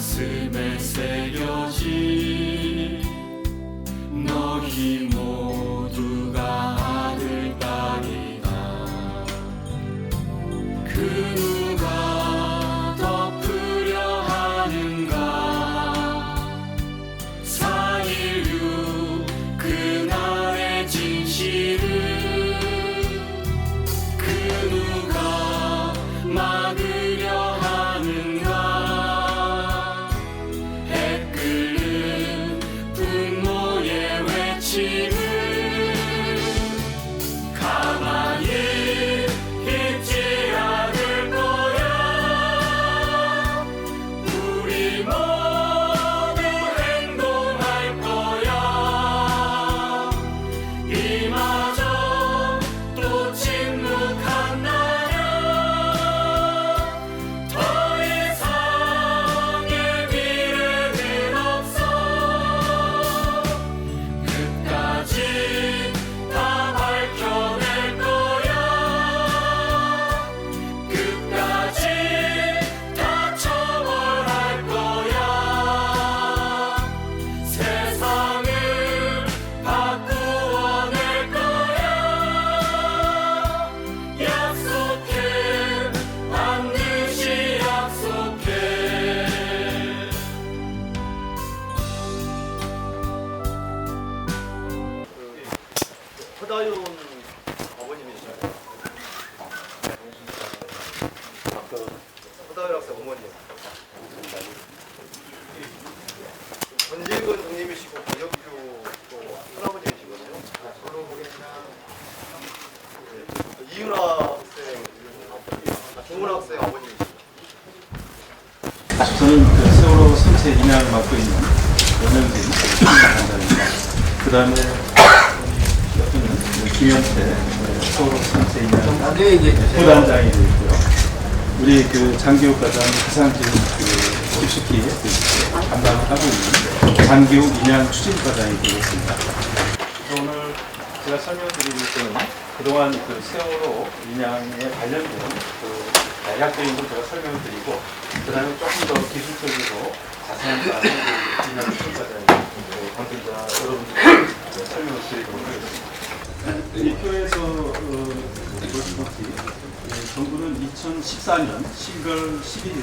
가슴에 새겨진 너희 모두가 아들 딸이다. 그 누가 덮으려 하는가. 4.16 그날의 진실을 그 누가 막으려 하는가. 해 끓는 분노의 외침을 가만히 있지 않을 거야. 우리 모두 행동할 거야. 이마저 또 침묵한다면 더 이상의 미래는 없어. 끝까지 다 밝혀낼 거야. 끝까지 다 처벌할 거야. 세상을 바꾸어낼 거야. 약속해, 반드시 약속해. 허다윤 어머님이시죠? 허다윤 학생 어머님. 전재근 동님이시고 권혁규 또 할아버지이시거든요. 이윤아 학생, 종훈 학생 어머님이시죠. 저는 그 세월호 선체 인양을 맡고 있는 연명진 장관입니다. 그 다음에 김현태 세월호 선체 인양 부단장이 있고요. 우리 그 장기욱 과장 가장 지금 깊숙이 담당을 하고 있는 장기욱 인양 추진과장이 되겠습니다. 오늘 제가 설명드리는 것은 그동안 그 세월호 인양에 관련된 그 약적인 걸 제가 설명을 드리고, 그 다음에 조금 더 기술적으로 자세한 사항을 인양 추진과장이 관계자 여러분들께 설명을 드리도록 하겠습니다. 이 표에서 보시다시피 정부는 2014년 12월 11일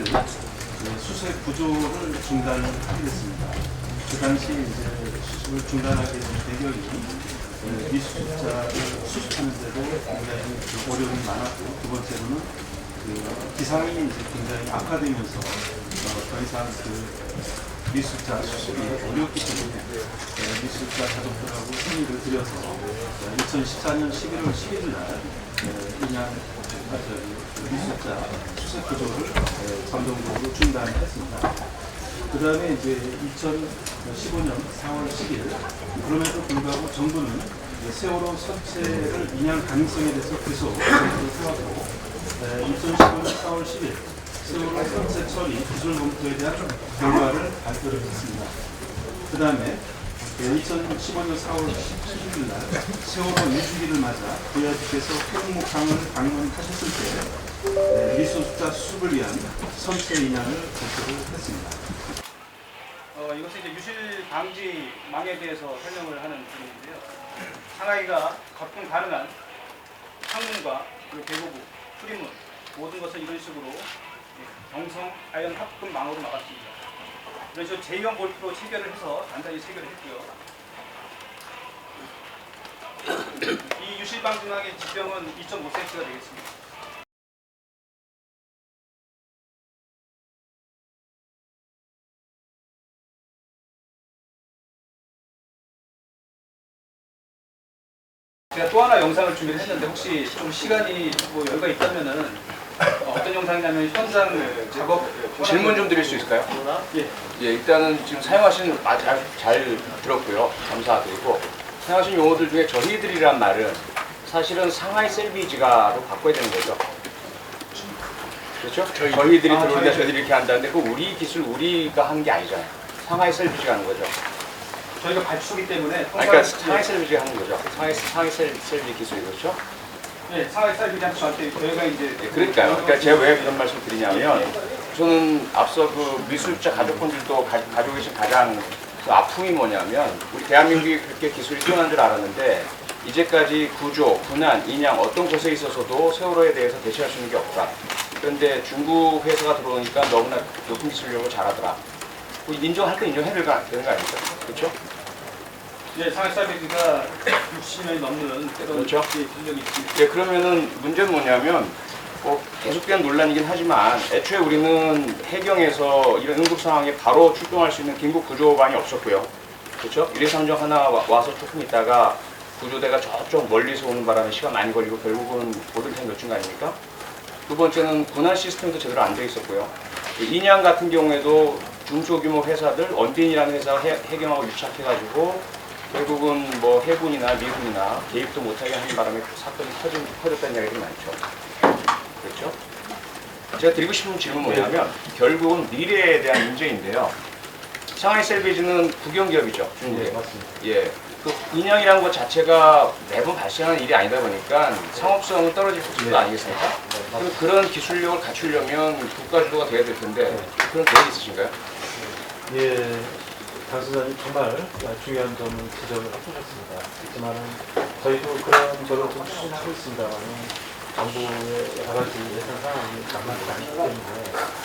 수색 구조를 중단하게 됐습니다. 그 당시 이제 수습을 중단하게 된 배경이 미수습자를 수습하는데도 굉장히 어려움이 많았고, 두 번째로는 그 기상이 이제 굉장히 악화되면서 더 이상 그 미수습자 수습이 어렵기 때문에 미수습자 가족들하고 승리를 들여서 2014년 11월 11일 날 인양 미수습자 수색 구조를 감동적으로 중단했습니다. 그 다음에 이제 2015년 4월 10일, 그럼에도 불구하고 정부는 세월호 선체를 인양 가능성에 대해서 계속 검토를 해왔고, 2015년 4월 10일 세월호 선체 처리 기술 검토에 대한 결과를 발표를 했습니다. 그 다음에 2015년 4월 11일 날 세월호 유주기를 맞아 부야주께서 태릉목항을 방문하셨을 때 미수습자 수습을 위한 선체 인양을 결정을 했습니다. 이것은 이제 유실 방지망에 대해서 설명을 하는 부분인데요. 상하이가 거품 가능한 창문과 그리고 대고부, 출입문 모든 것을 이런 식으로 경성 아연 합금 망으로 막았습니다. 이런 식으로 제2형 볼트로 체결을 해서 단단히 체결을 했고요. 이 유실 방지망의 지평은 2.5cm가 되겠습니다. 제가 또 하나 영상을 준비를 했는데, 혹시 좀 시간이 뭐 여유가 있다면은 어떤 영상이냐면 현장 작업 질문 좀 드릴 수 있을까요? 예. 예, 일단은 지금 사용하신 잘 들었고요. 감사드리고, 사용하신 용어들 중에 저희들이란 말은 사실은 상하이 셀비지가로 바꿔야 되는 거죠. 그렇죠? 저희들이 들어오니까 저희들이 이렇게 한다는데, 그 우리 기술 우리가 한 게 아니잖아요. 상하이 셀비지가 하는 거죠. 저희가 발주기 때문에 그러니까 상하이 셀비지가 하는 거죠. 상하이 셀비 기술이 그렇죠? 네, 상하이 셀비지한테 저한테 저희가 이제 네, 그러니까요. 그러니까 제가 왜 이런 말씀 드리냐면 저는 앞서 그 미술자 가족분들도 가지고 계신 가장 그 아픔이 뭐냐면 우리 대한민국이 그렇게 기술이 뛰어난 줄 알았는데 이제까지 구조, 군안, 인양 어떤 것에 있어서도 세월호에 대해서 대체할 수 있는 게 없다. 그런데 중국 회사가 들어오니까 너무나 높은 기술력을 잘하더라. 뭐 인정할 때 인정해야 되는 거 아닙니까? 그렇죠? 예, 상해 살리기가 60년이 넘는 그런 그렇죠. 실력이 있지. 예, 그러면은 문제는 뭐냐면 계속되는 논란이긴 하지만 애초에 우리는 해경에서 이런 응급 상황에 바로 출동할 수 있는 긴급 구조반이 없었고요. 그렇죠? 123정 하나 와서 조금 있다가 구조대가 저쪽 멀리서 오는 바람에 시간 많이 걸리고 결국은 보들탄 몇 중 아닙니까? 두 번째는 군안 시스템도 제대로 안 돼 있었고요. 인양 같은 경우에도 중소규모 회사들, 언딘이라는 회사가 해경하고 유착해가지고 결국은 뭐 해군이나 미군이나 개입도 못하게 하는 바람에 그 사건이 터졌다는 이야기가 많죠. 그렇죠? 제가 드리고 싶은 질문은 뭐냐면 결국은 미래에 대한 문제인데요. 상하이 셀비지는 국영기업이죠. 네, 맞습니다. 예. 그 인양이라는 것 자체가 매번 발생하는 일이 아니다 보니까 상업성은 떨어질 수도 네. 아니겠습니까? 그럼 그런 기술력을 갖추려면 국가 주도가 돼야 될 텐데 그런 계획 있으신가요? 예, 당선자님 정말 중요한 점을 지적을 해주셨습니다. 하지만 저희도 그런 거를 좀 추진하고 있습니다만 정부의 여러 가지 예산 상황이 만만치 않기 때문에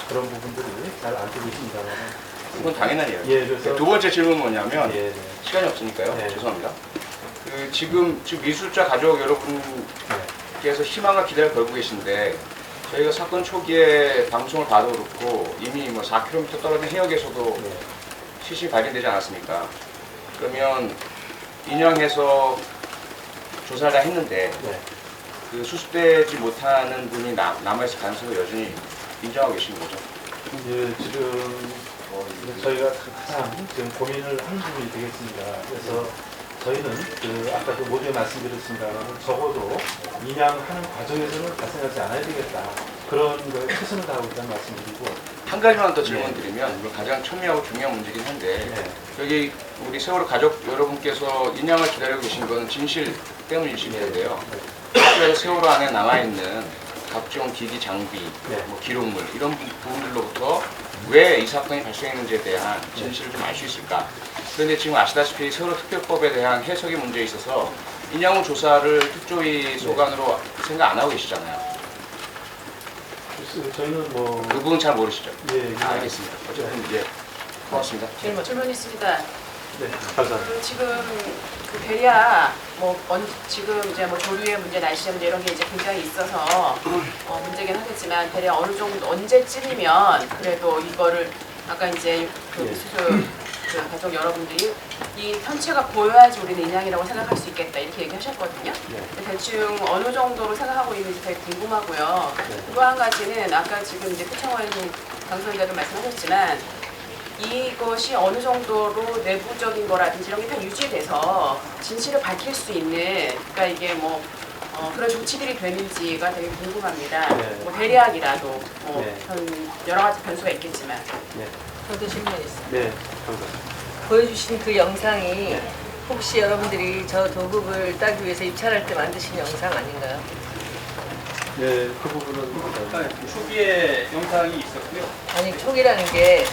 그런 부분들이 잘 안 되고 있습니다만 그건 당연한 이야기죠. 예, 그래서 두 번째 질문은 뭐냐면 예, 시간이 없으니까요. 네. 죄송합니다. 그 지금 미술자 가족 여러분께서 희망과 기대를 걸고 계신데 저희가 사건 초기에 방송을 봐도 그렇고 이미 뭐 4km 떨어진 해역에서도 네. 시신이 발견되지 않았습니까? 그러면 인양해서 조사를 다 했는데 네. 그 수습되지 못하는 분이 남아있을 가능성을 여전히 인정하고 계시는 거죠. 예, 지금 저희가 가장 지금 고민을 하는 부분이 되겠습니다. 그래서 저희는 아까도 모두에 말씀드렸습니다만 적어도 인양하는 과정에서는 발생하지 않아야 되겠다. 그런 걸 최선을 다하고 있다는 말씀드리고 한 가지만 더 질문드리면 이건 가장 첨예하고 중요한 문제긴 한데 여기 우리 세월호 가족 여러분께서 인양을 기다리고 계신 거는 진실 때문이실 텐데요. 그래서 세월호 안에 남아있는 각종 기기 장비, 뭐 기록물 이런 부분들로부터 왜 이 사건이 발생했는지에 대한 진실을 좀 알 수 있을까? 그런데 지금 아시다시피 세월호 특별법에 대한 해석의 문제에 있어서 인양후 조사를 특조위 소관으로 생각 안 하고 계시잖아요. 저희는 뭐 그 부분 잘 모르시죠? 예, 알겠습니다. 어쨌든 예, 고맙습니다. 질문 있습니다. 네, 감사합니다. 지금 그 배야 지금 이제 뭐 조류의 문제, 날씨의 문제 이런 게 이제 굉장히 있어서 문제긴 하겠지만 대략 어느 정도 언제쯤이면 그래도 이거를 아까 이제 그 미술 그 가족 여러분들이 이 현체가 보여야지 우리는 인양이라고 생각할 수 있겠다 이렇게 얘기하셨거든요. 대충 어느 정도로 생각하고 있는지 되게 궁금하고요. 또 한 가지는 아까 지금 이제 표창원 강소희가도 말씀하셨지만 이것이 어느 정도로 내부적인 거라든지 이런 게 다 유지돼서 진실을 밝힐 수 있는 그러니까 이게 뭐 그런 조치들이 되는지가 되게 궁금합니다. 뭐 대략이라도 여러 가지 변수가 있겠지만. 저도 질문이 있어요. 네, 감사합니다. 보여주신 그 영상이 혹시 여러분들이 저 도급을 따기 위해서 입찰할 때 만드신 영상 아닌가요? 네, 그 부분은 초기에 영상이 있었고요. 아니 촉이라는 게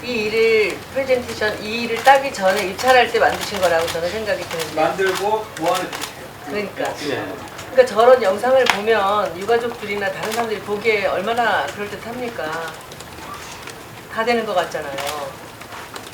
이 일을 프레젠테이션 이 일을 따기 전에 입찰할 때 만드신 거라고 저는 생각이 드는데 만들고 보완을 드리세요. 그러니까 네. 그러니까 저런 영상을 보면 유가족들이나 다른 사람들이 보기에 얼마나 그럴듯합니까? 다 되는 것 같잖아요.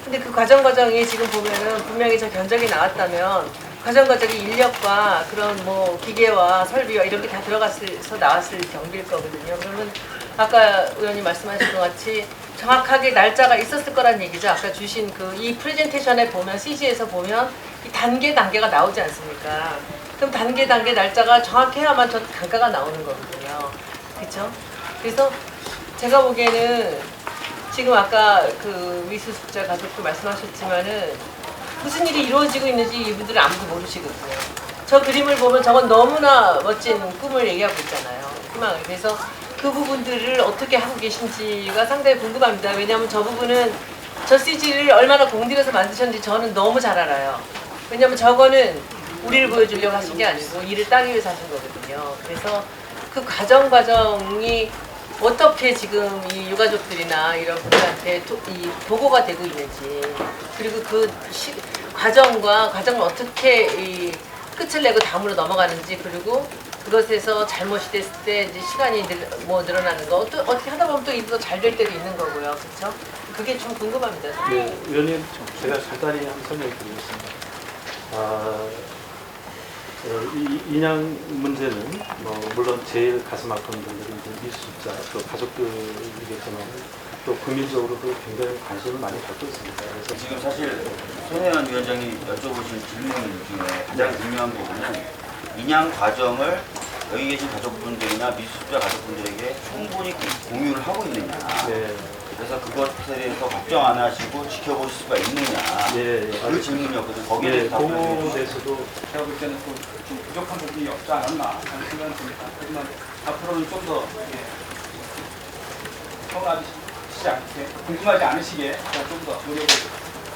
근데 그 과정이 지금 보면은 분명히 저 견적이 나왔다면 과정이 인력과 그런 뭐 기계와 설비와 이런 게 다 들어가서 나왔을 경비일 거거든요. 그러면 아까 의원님 말씀하신 것 같이 정확하게 날짜가 있었을 거란 얘기죠. 아까 주신 그 이 프레젠테이션에 보면 CG에서 보면 이 단계가 나오지 않습니까? 그럼 단계 날짜가 정확해야만 저 단가가 나오는 거거든요. 그렇죠? 그래서 제가 보기에는 지금 아까 그 미수습자 가족도 말씀하셨지만은 무슨 일이 이루어지고 있는지 이분들은 아무도 모르시거든요. 저 그림을 보면 저건 너무나 멋진 꿈을 얘기하고 있잖아요. 희망을. 그래서 그 부분들을 어떻게 하고 계신지가 상당히 궁금합니다. 왜냐하면 저 부분은 저 CG를 얼마나 공들여서 만드셨는지 저는 너무 잘 알아요. 왜냐하면 저거는 우리를 보여주려고 하신 게 아니고 일을 따기 위해서 하신 거거든요. 그래서 그 과정이 어떻게 지금 이 유가족들이나 이런 분들한테 이 보고가 되고 있는지, 그리고 그 과정과 과정을 어떻게 이 끝을 내고 다음으로 넘어가는지, 그리고 그것에서 잘못이 됐을 때 이제 시간이 늘어나는 거 어떻게 하다 보면 또 일이 더 잘 될 때도 있는 거고요, 그렇죠? 그게 좀 궁금합니다. 네, 의원님 제가 간단히 한번 설명드리겠습니다. 이 인양 문제는 물론 제일 가슴 아픈 분들이 이제 미수습자 또 가족들이겠지만 또 국민적으로도 굉장히 관심을 많이 갖고 있습니다. 그래서 지금 사실 손혜원 위원장이 여쭤보신 질문 중에 가장 중요한 부분은 인양 과정을 여기 계신 가족분들이나 미수습자 가족분들에게 충분히 공유를 하고 있느냐. 네. 그래서 그것에 대해서 걱정 안 하시고 지켜볼 수가 있느냐. 예, 그 질문이었거든요. 거기에 대해서 답변을 그거에 해주세요. 대해서도 제가 볼 때는 또 좀 부족한 부분이 없지 않았나 하는 생각이 듭니다. 하지만 앞으로는 좀 더 서운하시지 않게, 궁금하지 않으시게 좀 더 노력을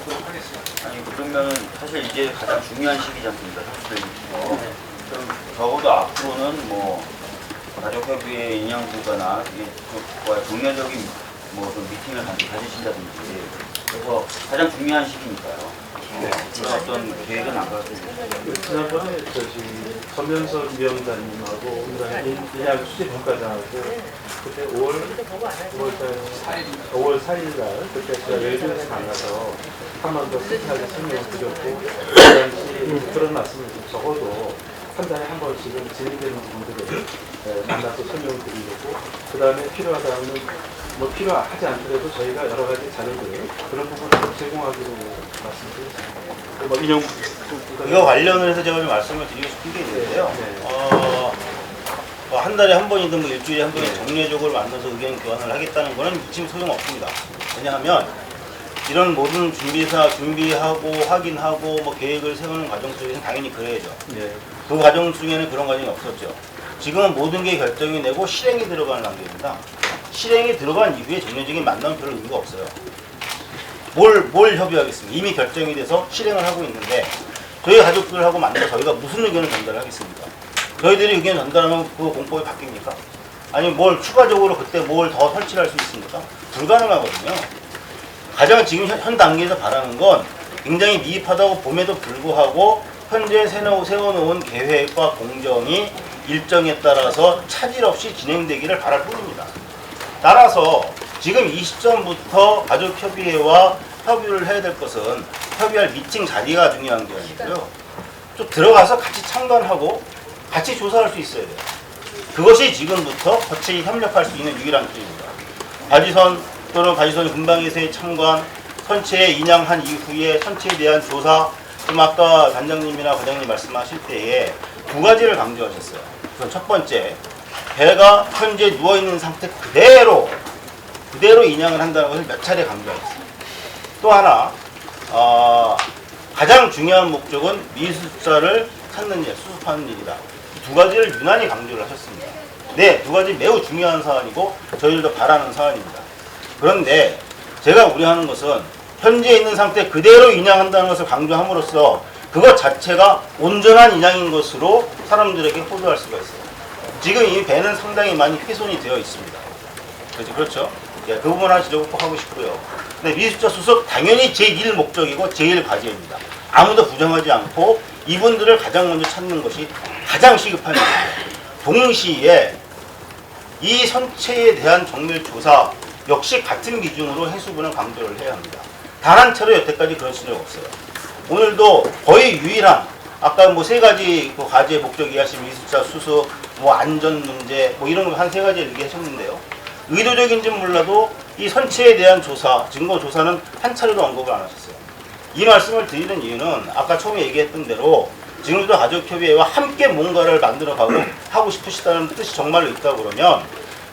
하도록 하겠습니다. 아니 그러면 사실 이제 가장 중요한 시기지 않습니까? 사실 그럼 적어도 앞으로는 뭐 가족협의회 인양부가나 이게 종례적인 좀 미팅을 가지신다든지 그래서 가장 중요한 시기니까요. 그런 어떤 계획은 안 가졌습니다. 지난번에 전면선 위원장님하고 인양 수지평가장하고 그때 5월 4일 날 그때 제가 외주에서 만나서 한 번 더 세세하게 설명을 드렸고 그 당시 그런 말씀을 적어도 한 달에 한 번씩은 진행되는 부분들을 만나서 설명을 드리고 그 다음에 필요하다면 필요하지 않더라도 저희가 여러 가지 자료들을 그런 부분을 제공하기로 말씀드렸습니다. 인용 이거 관련을 해서 제가 좀 말씀을 드리고 싶은 게 있는데요. 한 달에 한 번이든 일주일에 한 번이든 정례적으로 만나서 의견 교환을 하겠다는 거는 지금 소용없습니다. 왜냐하면 이런 모든 준비하고 확인하고 계획을 세우는 과정 속에서는 당연히 그래야죠. 그 과정 중에는 그런 과정이 없었죠. 지금은 모든 게 결정이 되고 실행이 들어가는 단계입니다. 실행이 들어간 이후에 정례적인 만남은 별 의미가 없어요. 뭘 협의하겠습니까? 이미 결정이 돼서 실행을 하고 있는데 저희 가족들하고 만나서 저희가 무슨 의견을 전달하겠습니까? 저희들이 의견 전달하면 그 공법이 바뀝니까? 아니면 추가적으로 그때 뭘 더 설치할 수 있습니까? 불가능하거든요. 가장 지금 현 단계에서 바라는 건 굉장히 미흡하다고 봄에도 불구하고 현재 세워놓은 계획과 공정이 일정에 따라서 차질 없이 진행되기를 바랄 뿐입니다. 따라서 지금 이 시점부터 가족협의회와 협의를 해야 될 것은 협의할 미팅 자리가 중요한 게 아니고요. 좀 들어가서 같이 참관하고 같이 조사할 수 있어야 돼요. 그것이 지금부터 거치게 협력할 수 있는 유일한 길입니다. 가지선 또는 가지선 근방에서의 참관, 선체에 인양한 이후에 선체에 대한 조사, 좀 아까 단장님이나 과장님 말씀하실 때에 두 가지를 강조하셨어요. 우선 첫 번째, 배가 현재 누워있는 상태 그대로 인양을 한다는 것을 몇 차례 강조하셨어요. 또 하나, 가장 중요한 목적은 미수습자를 찾는 일, 수습하는 일이다. 두 가지를 유난히 강조를 하셨습니다. 네, 두 가지 매우 중요한 사안이고 저희들도 바라는 사안입니다. 그런데 제가 우려하는 것은 현재 있는 상태 그대로 인양한다는 것을 강조함으로써 그것 자체가 온전한 인양인 것으로 사람들에게 호도할 수가 있어요. 지금 이 배는 상당히 많이 훼손이 되어 있습니다. 그렇죠? 그 부분 하나 지적하고 싶고요. 근데 미수습자 수습 당연히 제1 목적이고 제1 과제입니다. 아무도 부정하지 않고 이분들을 가장 먼저 찾는 것이 가장 시급한 일이에요. 동시에 이 선체에 대한 정밀 조사 역시 같은 기준으로 해수부는 강조를 해야 합니다. 단 한 차례 여태까지 그런 적 없어요. 오늘도 거의 유일한 아까 세 가지 그 과제 목적 이해하신 미수습자 수습, 안전 문제 이런 거 한 세 가지 얘기하셨는데요. 의도적인지는 몰라도 이 선체에 대한 조사, 증거 조사는 한 차례도 언급을 안 하셨어요. 이 말씀을 드리는 이유는 아까 처음에 얘기했던 대로 지금도 가족협의회와 함께 뭔가를 만들어가고 하고 싶으시다는 뜻이 정말로 있다고 그러면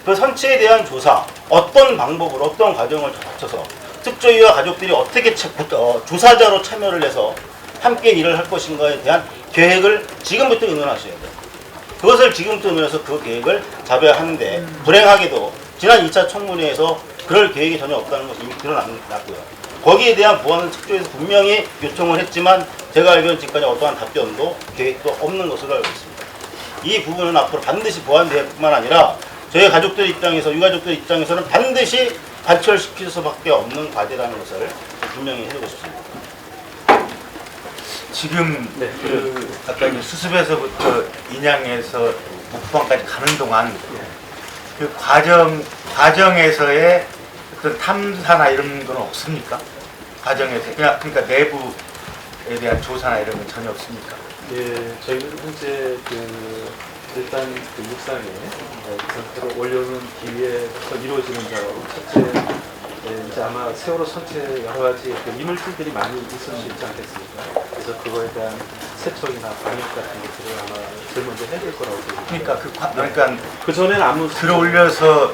그 선체에 대한 조사, 어떤 방법으로 어떤 과정을 거쳐서 특조위와 가족들이 어떻게 조사자로 참여를 해서 함께 일을 할 것인가에 대한 계획을 지금부터 의논하셔야 돼요. 그것을 지금부터 의논해서 그 계획을 잡아야 하는데 불행하게도 지난 2차 청문회에서 그럴 계획이 전혀 없다는 것이 이미 드러났고요. 거기에 대한 보완은 특조위에서 분명히 요청을 했지만 제가 알기로는 지금까지 어떠한 답변도 계획도 없는 것으로 알고 있습니다. 이 부분은 앞으로 반드시 보완될 뿐만 아니라 저희 가족들 입장에서 유가족들 입장에서는 반드시 관철시킬 수밖에 없는 과제라는 것을 분명히 해주고 싶습니다. 지금 아까 이제 수습에서부터 인양에서 목포항까지 가는 동안 그 과정에서의 어떤 탐사나 이런 건 없습니까? 과정에서 그러니까 내부에 대한 조사나 이런 건 전혀 없습니까? 예, 저희는 현재 일단 육상에 상태로 올려오는 기회에서 이루어지는 작업은 첫째, 이제 아마 세월호 선체 여러 가지 이물질들이 많이 있을 수 있지 않겠습니까? 그래서 그거에 대한 세척이나 방역 같은 것들을 아마 제일 먼저 해야 될 거라고 생각합니다. 그러니까 그 전에는 아무 들어올려서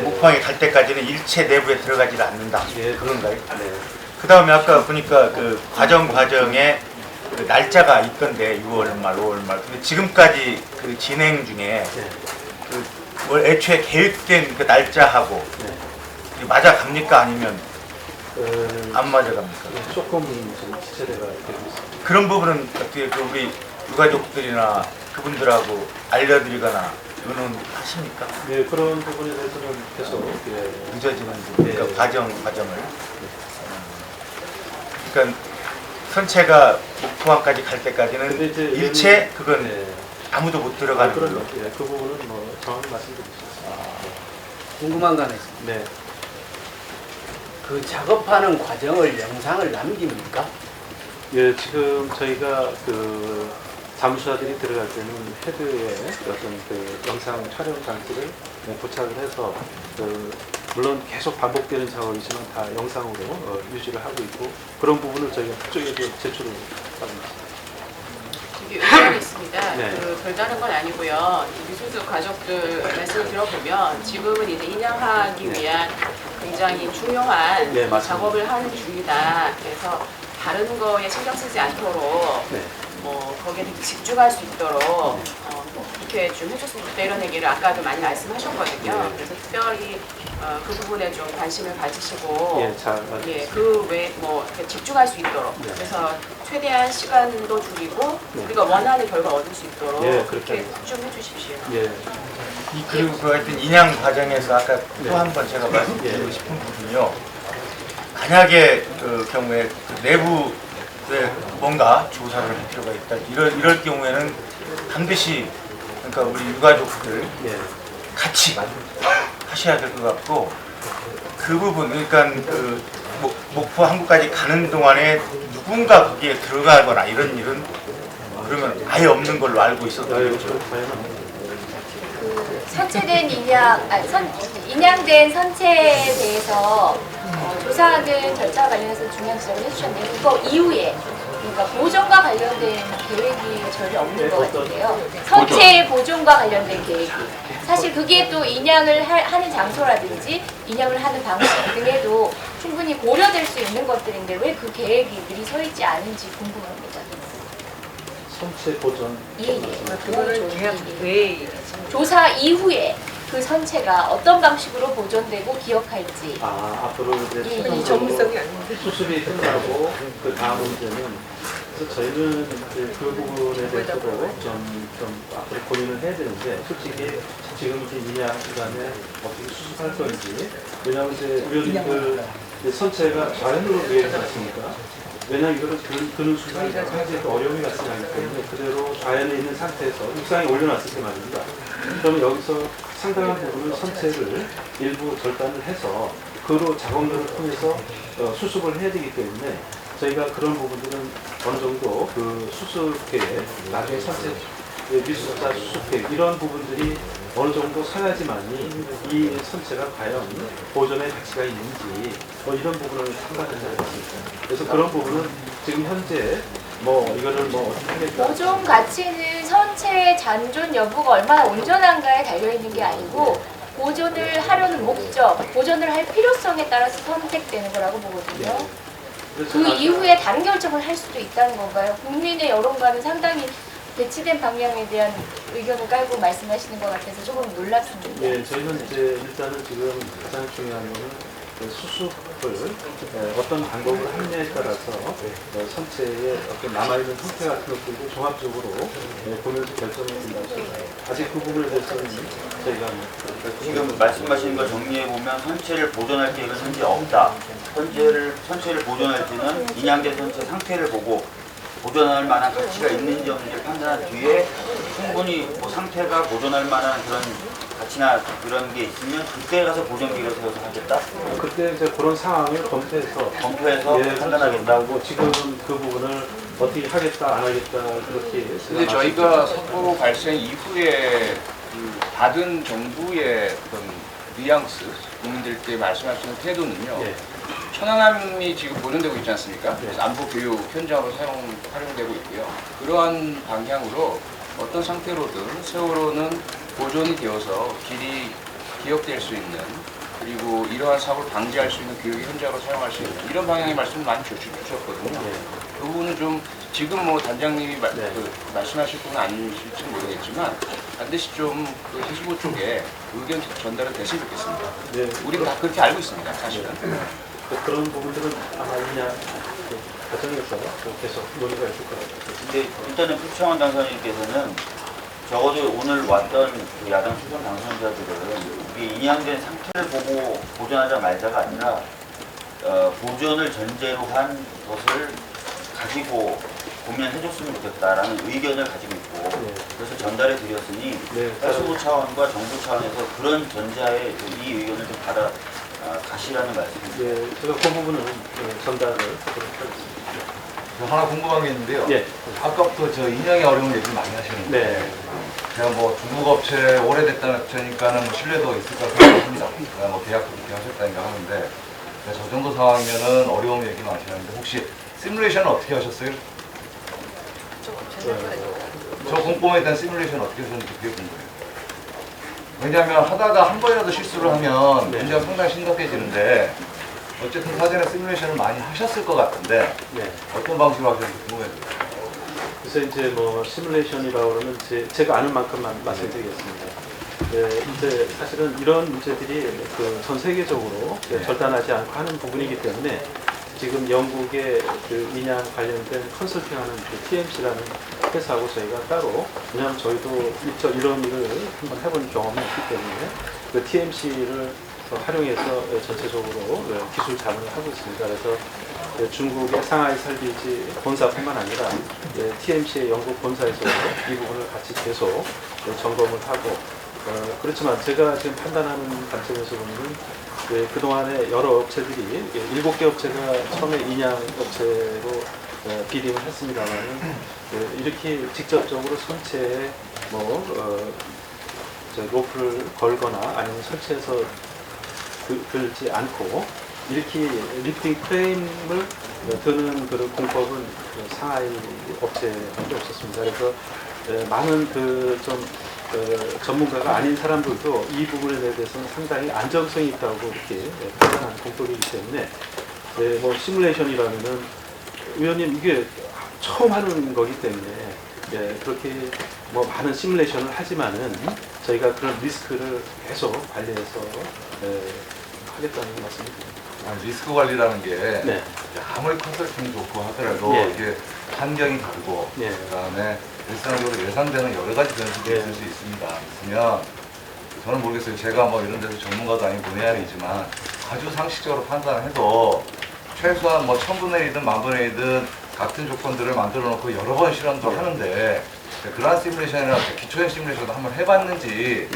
목포항에 갈 때까지는 일체 내부에 들어가지 않는다. 예, 그런가요? 네. 그 다음에 아까 보니까 그 과정에 그 날짜가 있던데 6월 말, 5월 말. 근데 지금까지 그 진행 중에 그 애초에 계획된 그 날짜하고 맞아갑니까? 아니면 안 맞아갑니까? 조금 좀 지체돼가 되고 있습니다. 그런 부분은 어떻게 그 우리 유가족들이나 그분들하고 알려드리거나 의논하십니까? 네, 그런 부분에 대해서는 계속 늦어지는 그러니까 과정을. 그러니까 선체가 목포항까지 갈 때까지는 근데 이제 일체 그건 네. 아무도 못 들어가는 그런 걸로. 예, 그 부분은 뭐 정확히 말씀드릴 수 있습니다. 궁금한 거 하나 있습니다. 네. 그 작업하는 과정을 영상을 남깁니까? 예, 지금 저희가 그 사무소들이 들어갈 때는 헤드에 어떤 그 영상 촬영 장치를 부착을 해서 물론 계속 반복되는 작업이지만 다 영상으로 유지를 하고 있고 그런 부분을 저희가 그쪽에도 제출을 하고 있습니다. 이게 의견이 있습니다. 네. 별다른 건 아니고요. 미수수 가족들 말씀을 들어보면 지금은 이제 인양하기 위한 굉장히 중요한 네, 맞습니다. 작업을 하는 중이다. 그래서 다른 거에 신경 쓰지 않도록 네. 뭐 거기에 되게 집중할 수 있도록 이렇게 좀 해줬으면 좋겠다 이런 얘기를 아까도 많이 말씀하셨거든요. 네. 그래서 특별히 그 부분에 좀 관심을 가지시고 예, 잘 맞습니다. 예, 그 외에 뭐 이렇게 집중할 수 있도록 네. 그래서 최대한 시간도 줄이고 네. 우리가 원하는 결과 얻을 수 있도록 예, 그렇게 그렇게 좀 해주십시오. 예. 그리고 그 하여튼 인양 과정에서 아까 네. 또 한 번 제가 말씀드리고 싶은 부분이요. 만약에 그 경우에 그 내부에 뭔가 조사를 할 필요가 있다. 이럴 경우에는 반드시 그러니까 우리 유가족들 예. 같이 하셔야 될 것 같고 그 부분 그러니까 그 목포 항구까지 가는 동안에 누군가 거기에 들어가거나 이런 일은 그러면 아예 없는 걸로 알고 있었거든요. 선체된 인양된 선체에 대해서 조사하는 절차와 관련해서 중요한 지적을 해주셨는데 그거 이후에 그러니까 보존과 관련된 계획이 전혀 없는 것 같은데요. 선체 보존과 관련된 계획이 사실 그게 또 인양을 하는 장소라든지 인양을 하는 방식 등에도 충분히 고려될 수 있는 것들인데 왜 그 계획이 미리 서 있지 않은지 궁금합니다. 선체 보존. 예. 그거는 계약 외에 조사 이후에 그 선체가 어떤 방식으로 보존되고 기억할지. 앞으로 이제 예, 전문성이 아닌데. 수습이 끝나고 그 다음 문제는 그래서 저희는 그 부분에 대해서도 좀 앞으로 고민을 해야 되는데 솔직히 지금 이렇게 인양 기간에 어떻게 수습할 건지 왜냐하면 이제 우리는 그 선체가 자연으로 되어있지 않습니까? 왜냐하면 이거를 드는 순간 상당히 어려움이 발생하기 때문에 그대로 자연에 있는 상태에서 육상에 올려놨을 때 말입니다. 그러면 여기서 상당한 부분을 선체를 일부 절단을 해서 그로 작업들을 통해서 수습을 해야 되기 때문에 저희가 그런 부분들은 어느 정도 그 수습계획, 나중에 선체 미수자 수습계획 이런 부분들이 어느 정도 서야지만이 이 선체가 과연 보존의 가치가 있는지 이런 부분을 판단하지 않습니까? 그래서 그런 부분은 지금 현재 이거를 어떻게 하겠다. 보존 가치는 선체의 잔존 여부가 얼마나 온전한가에 달려있는 게 아니고 보존을 하려는 목적, 보존을 할 필요성에 따라서 선택되는 거라고 보거든요. 그 이후에 다른 결정을 할 수도 있다는 건가요? 국민의 여론과는 상당히 배치된 방향에 대한 의견을 깔고 말씀하시는 것 같아서 조금 놀랍습니다. 예, 저희는 이제 일단은 지금 가장 중요한 거는 수습을 어떤 방법을 하느냐에 따라서 선체에 어떤 남아있는 형태 같은 것들도 종합적으로 보면서 결정이 된다고 생각합니다. 아직 그 부분에 대해서는 저희가 지금 말씀하신 거 정리해보면 선체를 보존할 계획은 현재 없다. 선체를 보존할 때는 인양된 선체 상태를 보고 보존할 만한 가치가 있는지 없는지를 판단한 뒤에 충분히 뭐 상태가 보존할 만한 그런 가치나 그런 게 있으면 그때 가서 보존 계획을 세워서 하겠다. 그때 이제 그런 상황을 검토해서 판단하겠다고. 지금은 그 부분을 어떻게 하겠다 안 하겠다 그렇게. 근데 저희가 사고 발생 이후에 그 받은 정부의 어떤 뉘앙스, 국민들께 말씀하시는 태도는요. 천안함이 지금 보존되고 있지 않습니까? 그래서 안보 교육 현장으로 활용되고 있고요. 그러한 방향으로 어떤 상태로든 세월호는 보존이 되어서 길이 기억될 수 있는, 그리고 이러한 사고를 방지할 수 있는 교육의 현장으로 사용할 수 있는 이런 방향의 말씀을 많이 주셨거든요. 그 부분은 좀 지금 뭐 단장님이 말씀하실 분은 아니실지 모르겠지만 반드시 좀 그 해수부 쪽에 의견 전달은 됐으면 좋겠습니다. 우리는 다 그렇게 알고 있습니다, 사실은. 그런 부분들은 아마 이냐 과정에서 계속 논의가 있을 것 같아요. 근데 일단은 표창원 당선인께서는 적어도 오늘 왔던 그 야당 수선 당선자들은 이 인양된 상태를 보고 보존하자 말자가 아니라 보존을 전제로 한 것을 가지고 고민해줬으면 좋겠다라는 의견을 가지고 있고 그래서 전달해 드렸으니 해수부 차원과 정부 차원에서 그런 전자의 이 의견을 좀 받아 가시라는 말씀입니다. 예, 제가 그 부분은 전달을 하도록 하겠습니다. 하나 궁금한 게 있는데요. 예. 아까부터 저 인양의 어려운 얘기를 많이 하시는데 제가 뭐 중국 업체 오래됐다는 업체니까는 뭐 신뢰도 있을 것 생각합니다. 뭐 계약도 그렇게 하셨다니까 하는데 저 정도 상황이면은 어려운 얘기 많이 하는데 혹시 시뮬레이션은 어떻게 하셨어요? 저 공법에 대한 시뮬레이션 어떻게 하셨는지 그게 궁금해요. 왜냐하면 하다가 한 번이라도 실수를 하면 문제가 상당히 심각해지는데 어쨌든 사전에 시뮬레이션을 많이 하셨을 것 같은데 어떤 방식으로 하셨는지 궁금해요. 그래서 이제 뭐 시뮬레이션이라고 그러면 제가 아는 만큼만 말씀드리겠습니다. 이제 사실은 이런 문제들이 그 전 세계적으로 절단하지 않고 하는 부분이기 때문에 지금 영국의 그 인양 관련된 컨설팅하는 그 TMC라는 회사하고 저희가 따로, 왜냐하면 저희도 이런 일을 한번 해본 경험이 있기 때문에 그 TMC를 활용해서 전체적으로 기술 자문을 하고 있습니다. 그래서 중국의 상하이 설비지 본사뿐만 아니라 TMC의 영국 본사에서도 이 부분을 같이 계속 점검을 하고, 그렇지만 제가 지금 판단하는 관점에서 보면 그동안에 여러 업체들이 7개 업체가 처음에 인양 업체로 비딩을 했습니다만 이렇게 직접적으로 선체에 로프를 걸거나 아니면 설치해서 들지 않고 이렇게 리프팅 프레임을 드는 그런 공법은 상하이 업체밖에 없었습니다. 그래서 많은 전문가가 아닌 사람들도 이 부분에 대해서는 상당히 안정성이 있다고 이렇게 판단하는 공법이기 때문에 뭐 시뮬레이션이라면은 의원님 이게 처음 하는 거기 때문에 그렇게 뭐 많은 시뮬레이션을 하지만은 저희가 그런 리스크를 계속 관리해서 하겠다는 말씀입니다. 리스크 관리라는 게 아무리 컨설팅이 좋고 하더라도 이게 환경이 다르고 그다음에 일상적으로 예상되는 여러 가지 변수들이 있을 수 있습니다. 있으면 저는 모르겠어요. 제가 뭐 이런 데서 전문가도 아니고 본의 아니지만 아주 상식적으로 판단해도 최소한 뭐 1000분의 1이든 10,000분의 1이든 같은 조건들을 만들어 놓고 여러 번 실험도 하는데 그러한 시뮬레이션이나 기초형 시뮬레이션도 한번 해봤는지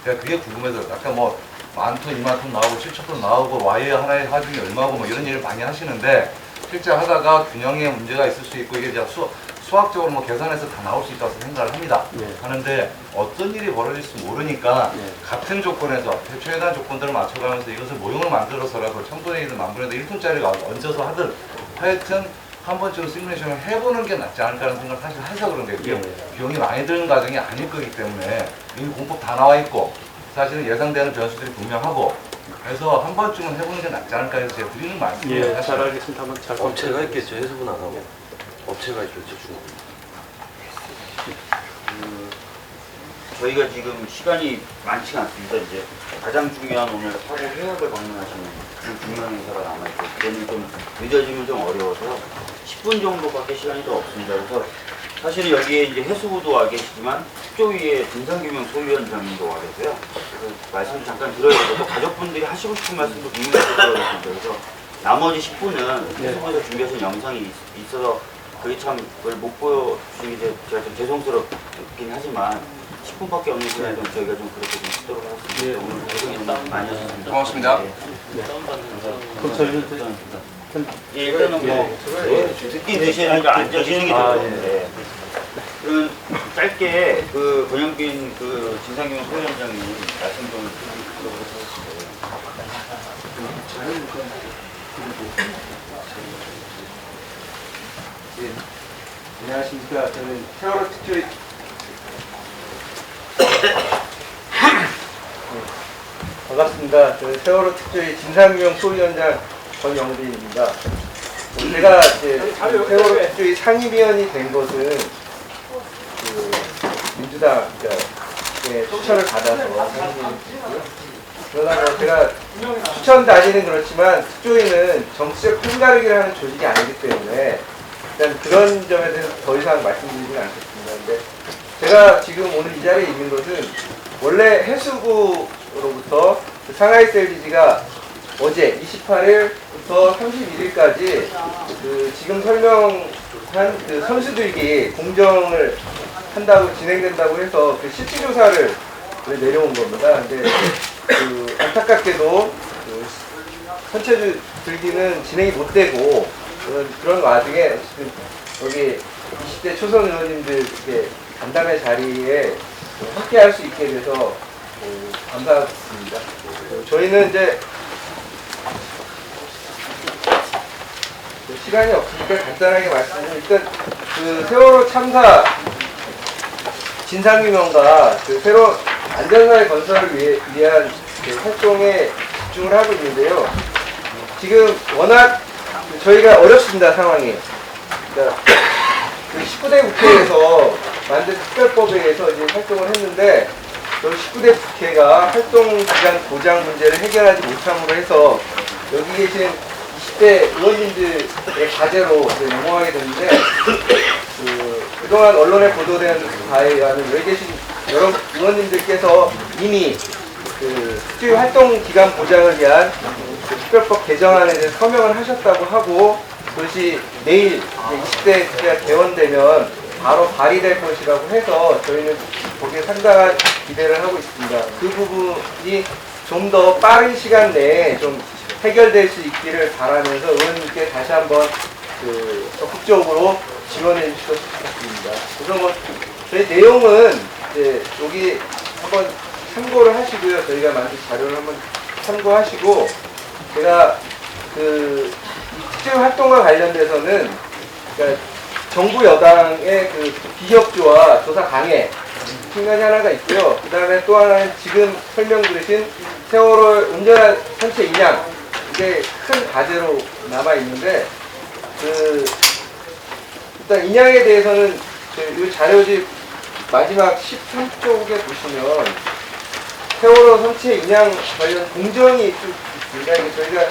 제가 그게 궁금해서 아까 뭐 10,000톤, 20,000톤 나오고 7,000톤 나오고 와이어 하나의 하중이 얼마고 뭐 이런 일을 많이 하시는데 실제 하다가 균형에 문제가 있을 수 있고 이게 이제 수학적으로 뭐 계산해서 다 나올 수 있다고 생각을 합니다. 하는데 어떤 일이 벌어질지 모르니까 같은 조건에서 최대한 조건들을 맞춰가면서 이것을 모형을 만들어서라도 1000분의 1이든 10,000분의 1톤짜리가 얹어서 하든 하여튼 한 번쯤 시뮬레이션을 해보는 게 낫지 않을까라는 생각을 사실 해서 그런 거예요. 비용이 많이 드는 과정이 아닐 거기 때문에 이미 공법 다 나와 있고 사실은 예상되는 변수들이 분명하고 그래서 한 번쯤은 해보는 게 낫지 않을까 해서 제가 드리는 말씀이에요. 잘 알겠습니다. 한번 잘 업체가 있겠죠. 해수분 안 하고. 업체가 있겠죠. 저희가 지금 시간이 많지가 않습니다. 이제 가장 중요한 오늘 사고 해역을 방문하시는 가장 중요한 행사가 남아있고 그거는 좀 늦어지면 좀 어려워서 10분 정도밖에 시간이 더 없습니다. 그래서 사실은 여기에 이제 해수부도 와 계시지만 특조위에 진상규명 소위원장님도 와 계세요. 그래서 말씀 잠깐 드려야 되고 또 가족분들이 하시고 싶은 말씀도 분명히 들어야 됩니다. 그래서 나머지 10분은 해수부에서 준비하신 영상이 있어서 그게 참 그걸 못 보여주시는 게 제가 좀 죄송스럽긴 하지만 10분밖에 없는 시간에 좀 저희가 좀 그렇게 좀 쓰도록 하겠습니다. 오늘 고생이 너무 많이 하셨습니다. 고맙습니다. 그럼 저희는 예, 일단은 뭐 듣긴 드시니까 앉으시는 게 좋은데 그러면 짧게 그 권영빈 그 진상규명 소위원장님 말씀 좀 드리도록 하겠습니다. 예, 안녕하십니까. 저는 세월호 특조위 반갑습니다. 저는 세월호 특조위 진상규명 소위원장 권영빈입니다. 제가 이제 세월호 특조위 상임위원이 된 것은 그 민주당의 추천을 받아서 상임위원이 됐고요. 그러다 뭐 제가 추천 다지는 그렇지만 특조위는 정치적 편가르기를 하는 조직이 아니기 때문에 일단 그런 점에 대해서 더 이상 말씀드리지는 않겠습니다. 근데 제가 지금 오늘 이 자리에 있는 것은 원래 해수부로부터 그 상하이 셀리지가 어제 28일부터 31일까지 그 지금 설명한 그 선수들이 공정을 한다고 진행된다고 해서 그 실질조사를 내려온 겁니다. 근데 그 안타깝게도 그 선체주 들기는 진행이 못 되고 그런 와중에 지금 여기 20대 초선 의원님들 이렇게 간담회 자리에 함께할 수 있게 돼서 감사드립니다. 저희는 이제 시간이 없으니까 간단하게 말씀드리면 일단 그 세월호 참사 진상규명과 그 새로 안전사회 건설을 위한 그 활동에 집중을 하고 있는데요. 지금 워낙 저희가 어렵습니다, 상황이. 그러니까 그 19대 국회에서 만든 특별법에 의해서 이제 활동을 했는데, 그 19대 국회가 활동기간 보장 문제를 해결하지 못함으로 해서 여기 계신 20대 의원님들의 과제로 넘어가게 됐는데, 그동안 언론에 보도된 바에 의하면 여기 계신 여러 의원님들께서 이미 그 특조위 활동 기간 보장을 위한 그 특별법 개정안에 대해서 서명을 하셨다고 하고 그것이 내일 20대 국회가 개원되면 바로 발의될 것이라고 해서 저희는 거기에 상당한 기대를 하고 있습니다. 그 부분이 좀 더 빠른 시간 내에 좀 해결될 수 있기를 바라면서 의원님께 다시 한번 그 적극적으로 지원해 주시고 싶습니다. 그래서 뭐 저희 내용은 이제 여기 한번 참고를 하시고요. 저희가 만든 자료를 한번 참고하시고 제가 그 특조위 활동과 관련돼서는 그러니까 정부 여당의 그 비협조와 조사 강해 측면이 하나가 있고요. 그 다음에 또 하나는 지금 설명 들으신 세월호 운전한 선체 인양 이게 큰 과제로 남아 있는데 그 일단 인양에 대해서는 이 자료집 마지막 13쪽에 보시면 세월호 선체 인양 관련 공정이 쭉 있습니다. 이게 저희가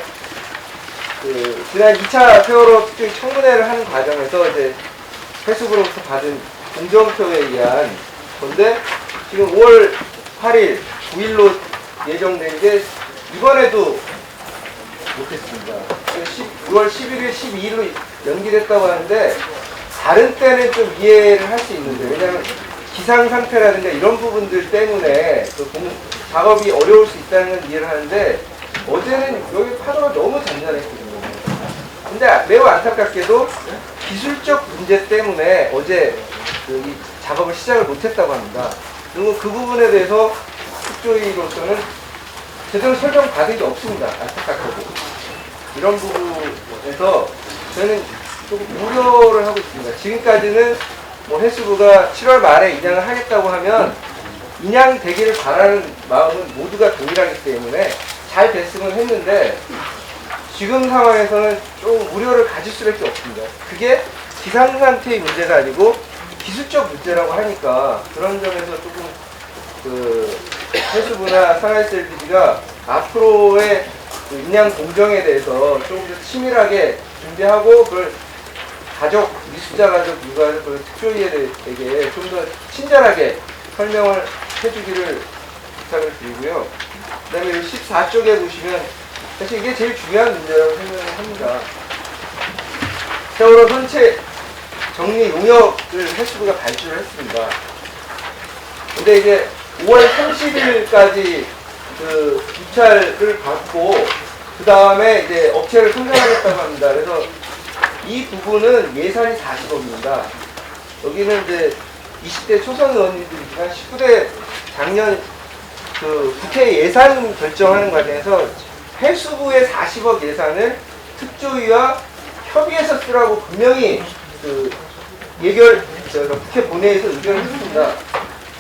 그 지난 2차 세월호 특조위 청문회를 하는 과정에서 이제 해수부로부터 받은 공정표에 의한 건데 지금 5월 8일, 9일로 예정된 게 이번에도 못했습니다. 6월 11일, 12일로 연기됐다고 하는데 다른 때는 좀 이해를 할 수 있는데 왜냐하면 기상 상태라든가 이런 부분들 때문에 그 작업이 어려울 수 있다는 건 이해를 하는데 어제는 여기 파도가 너무 잔잔했거든요. 근데 매우 안타깝게도 기술적 문제 때문에 어제 이 작업을 시작을 못했다고 합니다. 그리고 그 부분에 대해서 특조위로서는 제대로 설명 받은 게 없습니다. 안타깝게도. 이런 부분에서 저희는 조금 우려를 하고 있습니다. 지금까지는 뭐 해수부가 7월 말에 인양을 하겠다고 하면 인양되기를 바라는 마음은 모두가 동일하기 때문에 잘 됐으면 했는데 지금 상황에서는 좀 우려를 가질 수밖에 없습니다. 그게 기상상태의 문제가 아니고 기술적 문제라고 하니까 그런 점에서 조금 그 해수부나 상하이셀비지가 앞으로의 그 인양 공정에 대해서 조금 더 치밀하게 준비하고 그걸 가족, 미수자 가족, 육아를 그 특조위에게 좀 더 친절하게 설명을 해주기를 부탁을 드리고요. 그 다음에 14쪽에 보시면 사실 이게 제일 중요한 문제라고 생각을 합니다. 세월호 선체 정리 용역을 해수부가 발주를 했습니다. 근데 이제 5월 30일까지 그 입찰을 받고 그 다음에 이제 업체를 선정하겠다고 합니다. 그래서 이 부분은 예산이 40억입니다. 여기는 이제 20대 초선 의원님들이지만 19대 작년 그 국회 예산 결정하는 과정에서 해수부의 40억 예산을 특조위와 협의해서 쓰라고 분명히 그 국회 본회의에서 의결을 했습니다.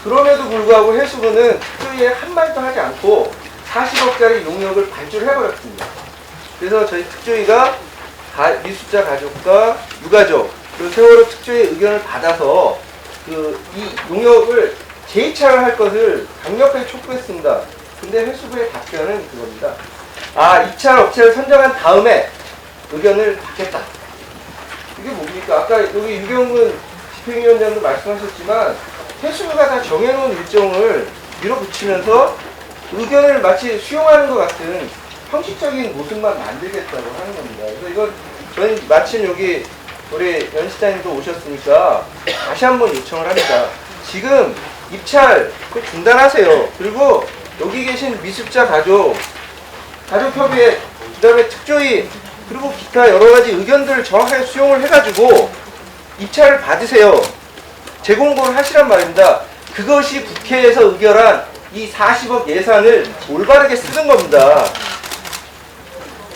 그럼에도 불구하고 해수부는 특조위에 한마디도 하지 않고 40억짜리 용역을 발주를 해버렸습니다. 그래서 저희 특조위가 미수자 가족과 유가족 그리고 세월호 특조위의 의견을 받아서 이 용역을 재입찰을 할 것을 강력하게 촉구했습니다. 근데 해수부의 답변은 그겁니다. 입찰 업체를 선정한 다음에 의견을 받겠다. 이게 뭡니까? 아까 여기 유경근 집행위원장도 말씀하셨지만 해수부가 다 정해놓은 일정을 밀어붙이면서 의견을 마치 수용하는 것 같은 형식적인 모습만 만들겠다고 하는 겁니다. 그래서 이건 저희 마침 여기 우리 연 시장님도 오셨으니까 다시 한번 요청을 합니다. 지금 입찰 중단하세요. 그리고 여기 계신 미습자 가족협의회, 그 다음에 특조위, 그리고 기타 여러 가지 의견들을 정확하게 수용을 해가지고 입찰을 받으세요. 재공고를 하시란 말입니다. 그것이 국회에서 의결한 이 40억 예산을 올바르게 쓰는 겁니다.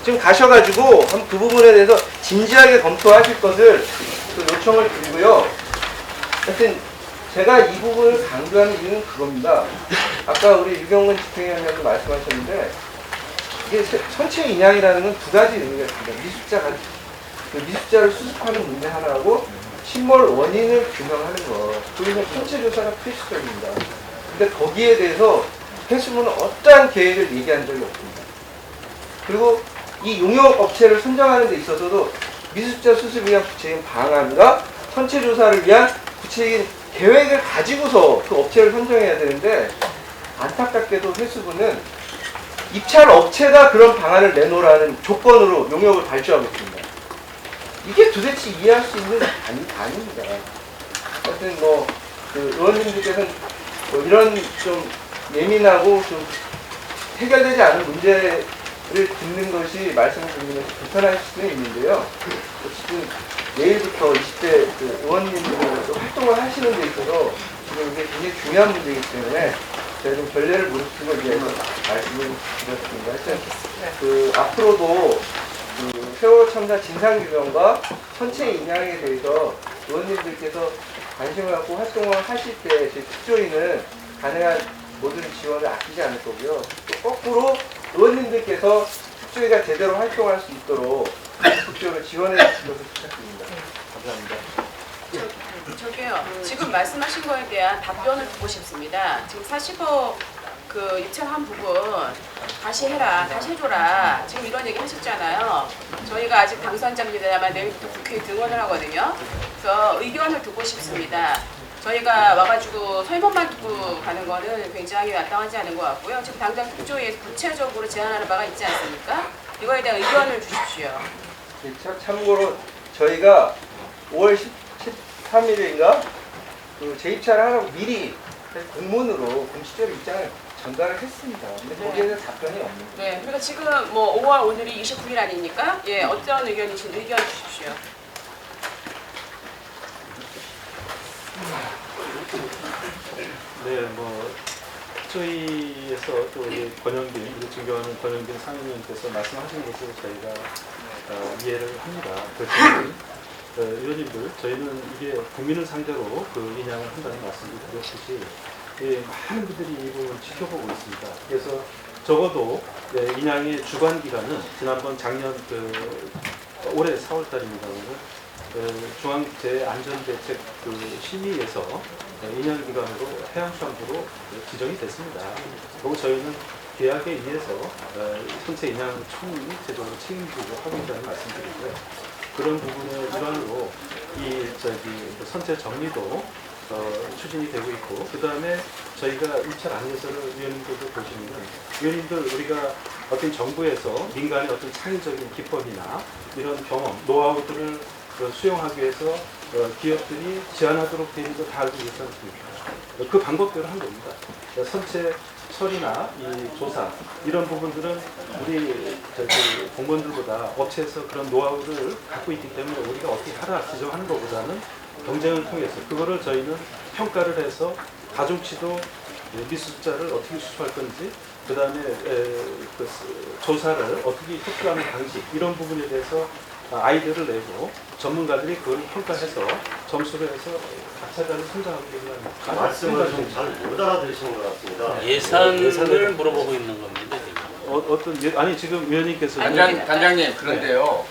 지금 가셔가지고 그 부분에 대해서 진지하게 검토하실 것을 요청을 드리고요. 하여튼 제가 이 부분을 강조하는 이유는 그겁니다. 아까 우리 유경근 집행위원장도 말씀하셨는데 이게 선체 인양이라는 건 두 가지 의미가 있습니다. 미수자를 수습하는 문제 하나하고 침몰 원인을 규명하는 것. 그리고 선체 조사가 필수적입니다. 근데 거기에 대해서 해수부는 어떠한 계획을 얘기한 적이 없습니다. 그리고 이 용역 업체를 선정하는 데 있어서도 미수자 수습을 위한 구체적인 방안과 선체 조사를 위한 구체적인 계획을 가지고서 그 업체를 선정해야 되는데 안타깝게도 해수부는 입찰 업체가 그런 방안을 내놓으라는 조건으로 용역을 발주하고 있습니다. 이게 도대체 이해할 수 있는 게 아닙니다. 하여튼 의원님들께서는 이런 좀 예민하고 좀 해결되지 않은 문제를 듣는 것이 말씀을 드리는 것이 불편할 수는 있는데요. 어쨌든 내일부터 20대 의원님들이 활동을 하시는 데 있어서 지금 이게 굉장히 중요한 문제이기 때문에 제가 좀 결례를 무릅쓰기 위해서 말씀을 드렸습니다. 하여튼 앞으로도 세월호 참사 진상규명과 선체 인양에 대해서 의원님들께서 관심을 갖고 활동을 하실 때 저희 특조위는 가능한 모든 지원을 아끼지 않을 거고요. 또 거꾸로 의원님들께서 특조위가 제대로 활동할 수 있도록 특조위를 지원해 주실 것을 부탁드립니다. 감사합니다. 저기요, 지금 말씀하신 거에 대한 답변을 듣고 싶습니다. 지금 40억 입찰한 부분 다시 해라, 다시 해줘라. 지금 이런 얘기 하셨잖아요. 저희가 아직 당선자입니다만 내일부터 국회에 등원을 하거든요. 그래서 의견을 듣고 싶습니다. 저희가 와가지고 설명만 듣고 가는 거는 굉장히 마땅하지 않은 것 같고요. 지금 당장 특조위에서 구체적으로 제안하는 바가 있지 않습니까? 이거에 대한 의견을 주십시오. 참고로 저희가 5월 13일인가 재입찰을 하라고 미리 공문으로 공식적으로 입장을 전달을 했습니다. 근데 거기에 대한 답변이 없는 거예요. 네, 그러니까 지금 5월 오늘이 29일 아닙니까? 예, 어떤 의견이신지 의견 주십시오. 네, 저희에서 또 우리 권영빈, 존경하는 권영빈 상임위원께서 말씀하신 것을 저희가 이해를 합니다. 그렇지만 의원님들, 저희는 이게 국민을 상대로 인양을 한다는 말씀을 드렸듯이 많은 분들이 이 부분을 지켜보고 있습니다. 그래서 적어도 인양의 주관 기간은 지난번 작년 올해 4월달입니다만 중앙재해안전대책 심의에서 2년 기간으로 해양수산부로 지정이 됐습니다. 그리고 저희는 계약에 의해서 선체 인양을 총체적으로 책임지고 하고 있다는 말씀드리고요. 그런 부분의 일환으로 선체 정리도 추진이 되고 있고, 그 다음에 저희가 입찰 안내서를 위원님들도 보시면, 위원님들 우리가 어떤 정부에서 민간의 어떤 창의적인 기법이나 이런 경험, 노하우들을 수용하기 위해서 기업들이 제안하도록 되는 거 다 알고 있지 않습니까? 그 방법대로 한 겁니다. 선체 처리나 이 조사 이런 부분들은 우리 공무원들보다 업체에서 그런 노하우를 갖고 있기 때문에 우리가 어떻게 하라 지정하는 것보다는 경쟁을 통해서 그거를 저희는 평가를 해서 가중치도 미수자를 어떻게 수습할 건지, 그 다음에 조사를 어떻게 협조하는 방식 이런 부분에 대해서 아이디어를 내고 전문가들이 그걸 평가해서 점수를 해서 각 차례를 선정하게 되는 말씀을 좀 잘 못 알아들으시는 것 같습니다. 예산을 물어보고 있는 겁니다. 지금. 아니 지금 위원님께서 단장님 그런데요.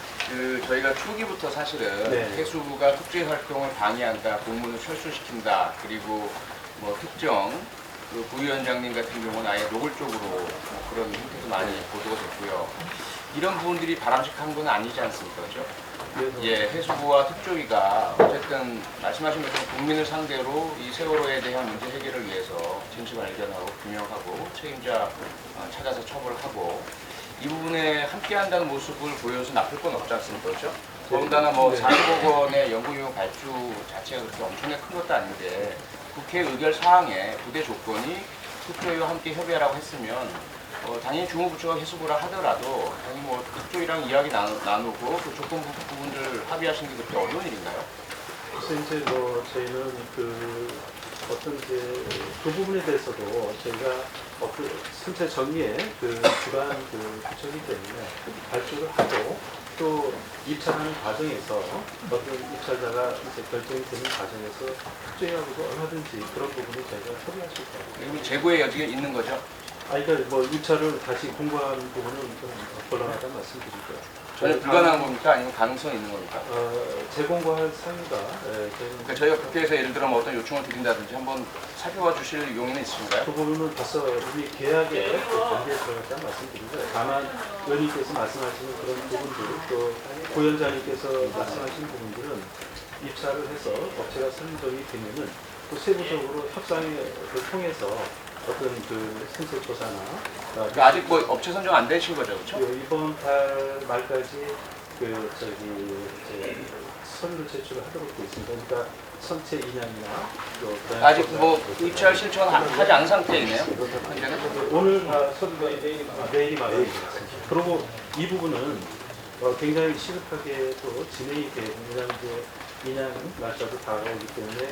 저희가 초기부터 사실은 해수부가 특수의 활동을 방해한다, 공문을 철수시킨다, 그리고 뭐 특정 부위원장님 같은 경우는 아예 노골적으로 그런 형태도 많이 보도가 됐고요. 이런 부분들이 바람직한 건 아니지 않습니까? 그렇죠? 예, 해수부와 특조위가 어쨌든 말씀하신 것처럼 국민을 상대로 이 세월호에 대한 문제 해결을 위해서 진실 발견하고 규명하고 책임자 찾아서 처벌하고 이 부분에 함께한다는 모습을 보여서 나쁠 건 없지 않습니까? 그렇죠? 더군다나 뭐 40억 원의 연구용 발주 자체가 그렇게 엄청나게 큰 것도 아닌데 국회 의결 사항에 부대 조건이 특조위와 함께 협의하라고 했으면 당연히 중후부처가 해수부라 하더라도 당연히 뭐 특조위랑 이야기 나누고 그 조건 부분들 합의하시는 게 그렇게 어려운 일인가요? 그래서 이제 저희는 어떤 그 부분에 대해서도 저희가 선체 정리에 주관 부처이기 때문에 발주를 하고 또 입찰하는 과정에서 어떤 입찰자가 이제 결정이 되는 과정에서 특조위하고도 얼마든지 그런 부분을 저희가 협의할 수 있다고. 이미 재고의 여지가 있는 거죠? 그러니까 입찰을 다시 공고하는 부분은 좀 곤란하다는 말씀드리고요. 저는 불가능한 겁니까? 아니면 가능성이 있는 겁니까? 재공고할 사유가 그러니까 저희가 국회에서 예를 들어 어떤 요청을 드린다든지 한번 살펴봐 주실 용의는 있으신가요? 그 부분은 벌써 이미 계약에 전개에 들어갔다는 말씀드리고요. 다만 의원님께서 말씀하시는 그런 부분들 또 부위원장님께서 말씀하신 부분들은 입찰을 해서 업체가 선정이 되면은 또 세부적으로 협상을 통해서 어떤 선체 조사나 그러니까 아직 뭐 업체 선정 안 되신 거죠, 그렇죠? 이번 달 말까지 서류를 제출하도록 되어 있습니다. 그러니까 선체 인양이나 아직 뭐 입찰 신청하지 않은 상태이네요. 오늘 서류가 내일이 마감입니다. 그리고 이 부분은 굉장히 시급하게 또 진행이 되고 인양 날짜도 다가오기 때문에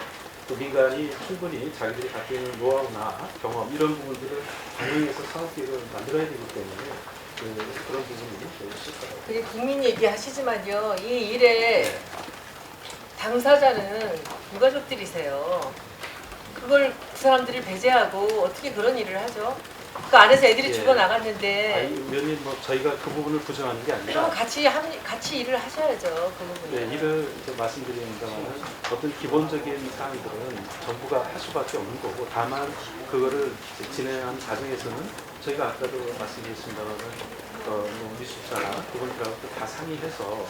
또 민간이 충분히 자기들이 갖고 있는 노하우나 경험 이런 부분들을 반영해서 사업계획을 만들어야 되기 때문에 그런 부분이 시급하다고. 그게 국민 얘기하시지만요, 이 일에 당사자는 유가족들이세요. 그걸 그 사람들이 배제하고 어떻게 그런 일을 하죠? 그 안에서 애들이 죽어 나갔는데. 위원님, 저희가 그 부분을 부정하는 게 아니라. 그럼 같이 일을 하셔야죠, 그 부분에. 일을 이제 말씀드립니다만 어떤 기본적인 사항들은 정부가 할 수밖에 없는 거고, 다만 그거를 진행하는 과정에서는 저희가 아까도 말씀드렸습니다만 미수자나 그분들하고 다 상의해서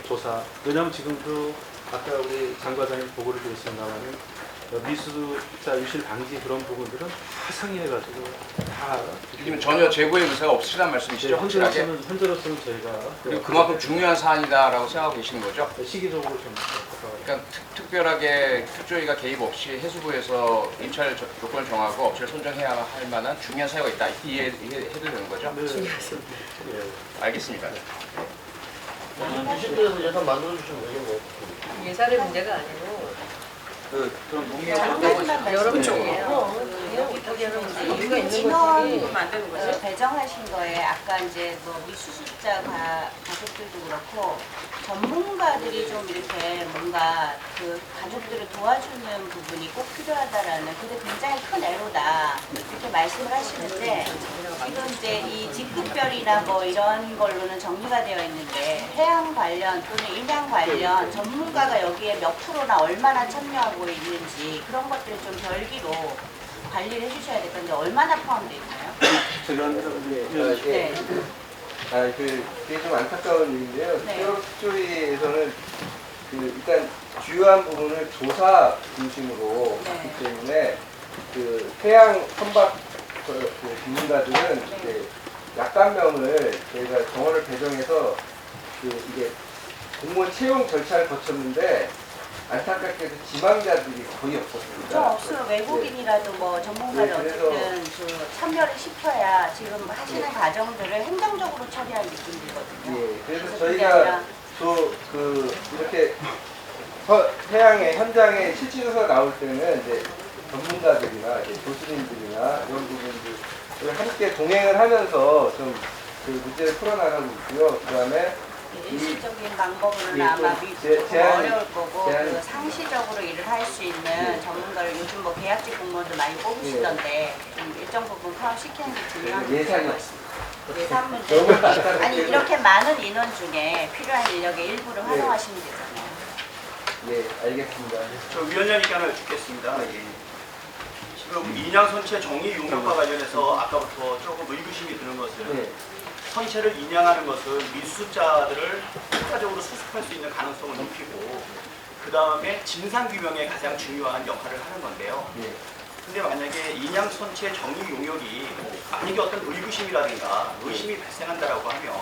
조사. 왜냐하면 지금도 아까 우리 장 과장님 보고를 드렸습니다만 미수자 유실 방지 그런 부분들은 다 상의해가지고 다. 지금 전혀 재고의 의사가 없으시다는 말씀이시죠? 현재로서는 저희가. 그리고 그만큼 중요한 사안이다라고 생각하고 계시는 거죠? 시기적으로 좀. 그러니까 특별하게 특조위가 개입 없이 해수부에서 입찰 조건을 정하고 업체를 선정해야 할 만한 중요한 사유가 있다. 이해해도 되는 거죠? 네. 알겠습니다. 주식회에서 예산 만들어주시면 이게 뭐. 예산의 문제가 아니고. 그럼 여러 쪽이에요. 이유가 있는 거지. 만드는 거죠. 배정하신 거에 아까 이제 미수습자 가족들도 그렇고 전문가들이 좀 이렇게 뭔가 그 가족들을 도와주는 부분이 꼭 필요하다라는 그게 굉장히 큰 애로다 이렇게 말씀을 하시는데 지금 이제 이 직급별이나 뭐 이런 걸로는 정리가 되어 있는데 해양 관련 또는 인양 관련 전문가가 여기에 몇 프로나 얼마나 참여하고 있는지 그런 것들을 좀 별기로 관리를 해주셔야 될 건데 얼마나 포함되어 있나요? 네. 그게 좀 안타까운 일인데요. 네. 세월호 특조위에서는 일단 주요한 부분을 조사 중심으로 네. 했기 때문에 해양 선박 전문가들은 이제 약관명을 저희가 정원을 배정해서 이게 공무원 채용 절차를 거쳤는데 안타깝게도 지망자들이 거의 없었습니다. 좀 없어요. 외국인이라도 뭐 전문가를 어쨌든 참여를 시켜야 지금 하시는 과정들을 행정적으로 처리할 느낌이 들거든요. 그래서 저희가 이렇게 해양의 현장에 실질조사 나올 때는 이제 전문가들이나 이제 교수님들이나 이런 부분들을 함께 동행을 하면서 좀 문제를 풀어나가고 있고요. 그 다음에 일시적인 방법으로는 아마 어려울 거고 그 상시적으로 일을 할 수 있는 전문가를 요즘 뭐 계약직 공무원도 많이 뽑으시던데 좀 일정 부분 포함시키는 게 중요한 예산이 예산 문제 아니 이렇게 많은 인원 중에 필요한 인력의 일부를 활용하시면 되잖아요. 네, 알겠습니다. 저 위원장님께 하나 여쭙겠습니다. 지금 인양 선체 정의 용역과 관련해서 아까부터 조금 의구심이 드는 것은 선체를 인양하는 것은 미수습자들을 효과적으로 수습할 수 있는 가능성을 높이고 그 다음에 진상규명에 가장 중요한 역할을 하는 건데요. 근데 만약에 인양 선체 정의 용역이 만약에 어떤 의구심이라든가 의심이 발생한다라고 하면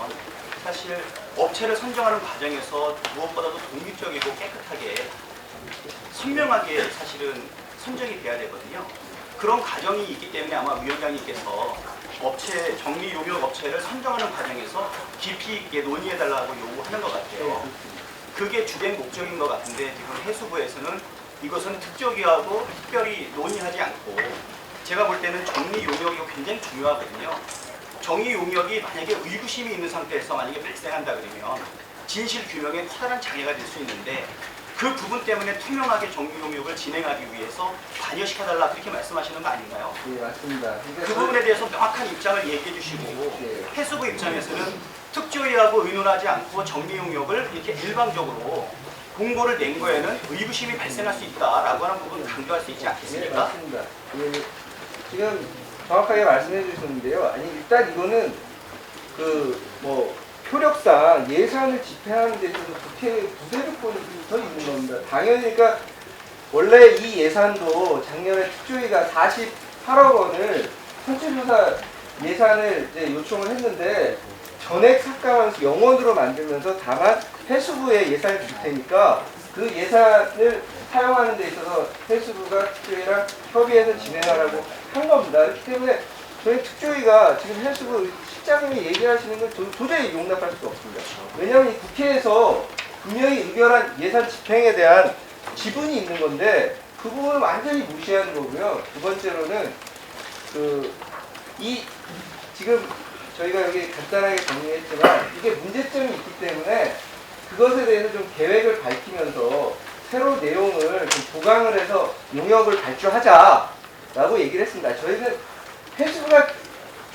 사실 업체를 선정하는 과정에서 무엇보다도 독립적이고 깨끗하게 선명하게 사실은 선정이 돼야 되거든요. 그런 과정이 있기 때문에 아마 위원장님께서 업체, 정리 용역 업체를 선정하는 과정에서 깊이 있게 논의해달라고 요구하는 것 같아요. 그게 주된 목적인 것 같은데 지금 해수부에서는 이것은 특조위하고 특별히 논의하지 않고 제가 볼 때는 정리 용역이 굉장히 중요하거든요. 정의 용역이 만약에 의구심이 있는 상태에서 만약에 발생한다 그러면 진실 규명에 커다란 장애가 될 수 있는데 그 부분 때문에 투명하게 정의 용역을 진행하기 위해서 관여시켜달라 그렇게 말씀하시는 거 아닌가요? 네, 맞습니다. 그 부분에 대해서 명확한 입장을 얘기해 주시고 해수부 입장에서는 특조위하고 의논하지 않고 정의 용역을 이렇게 일방적으로 공고를 낸 거에는 의구심이 발생할 수 있다라고 하는 부분을 강조할 수 있지 않겠습니까? 네, 맞습니다. 지금 정확하게 말씀해 주셨는데요. 아니 일단 이거는 효력상 예산을 집행하는 데 있어서 국회 부세력권이 더 있는 겁니다. 당연히 그러니까 원래 이 예산도 작년에 특조위가 48억 원을 선체조사 예산을 이제 요청을 했는데 전액 삭감하면서 영원으로 만들면서 다만 해수부에 예산을 줄 테니까 그 예산을 사용하는 데 있어서 해수부가 특조위랑 협의해서 진행하라고 한 겁니다. 그렇기 때문에 저희 특조위가 지금 해수부 실장님이 얘기하시는 건 도저히 용납할 수 없습니다. 왜냐하면 이 국회에서 분명히 의결한 예산 집행에 대한 지분이 있는 건데 그 부분을 완전히 무시하는 거고요. 두 번째로는 지금 저희가 여기 간단하게 정리했지만 이게 문제점이 있기 때문에 그것에 대해서 좀 계획을 밝히면서 새로 내용을 좀 보강을 해서 용역을 발주하자라고 얘기를 했습니다. 저희는 해수부가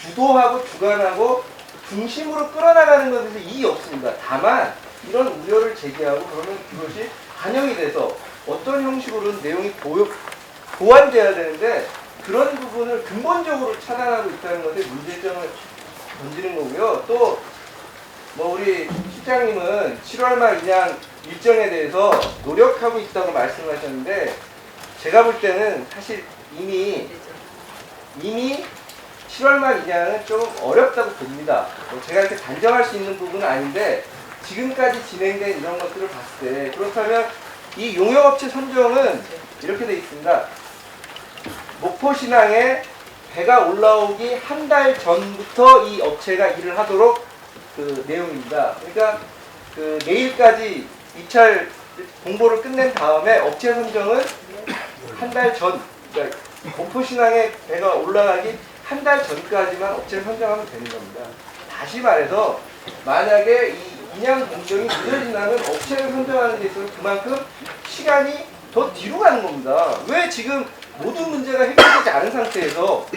주도하고 주관하고 중심으로 끌어나가는 것에서 이의 없습니다. 다만 이런 우려를 제기하고 그러면 그것이 반영이 돼서 어떤 형식으로는 내용이 보완돼야 되는데 그런 부분을 근본적으로 차단하고 있다는 것에 문제점을 던지는 거고요. 또 우리 실장님은 7월 말 인양 일정에 대해서 노력하고 있다고 말씀하셨는데 제가 볼 때는 사실 이미 7월 말 인양은 좀 어렵다고 봅니다. 제가 이렇게 단정할 수 있는 부분은 아닌데 지금까지 진행된 이런 것들을 봤을 때 그렇다면 이 용역업체 선정은 이렇게 돼 있습니다. 목포신항에 배가 올라오기 한 달 전부터 이 업체가 일을 하도록 그 내용입니다. 그러니까 내일까지 입찰 공보를 끝낸 다음에 업체 선정은 한 달 전, 그러니까 목포신항에 배가 올라가기 한 달 전까지만 업체를 선정하면 되는 겁니다. 다시 말해서 만약에 이 인양 공정이 늦어진다면 업체를 선정하는 데 있어서 그만큼 시간이 더 뒤로 가는 겁니다. 왜 지금 모든 문제가 해결되지 않은 상태에서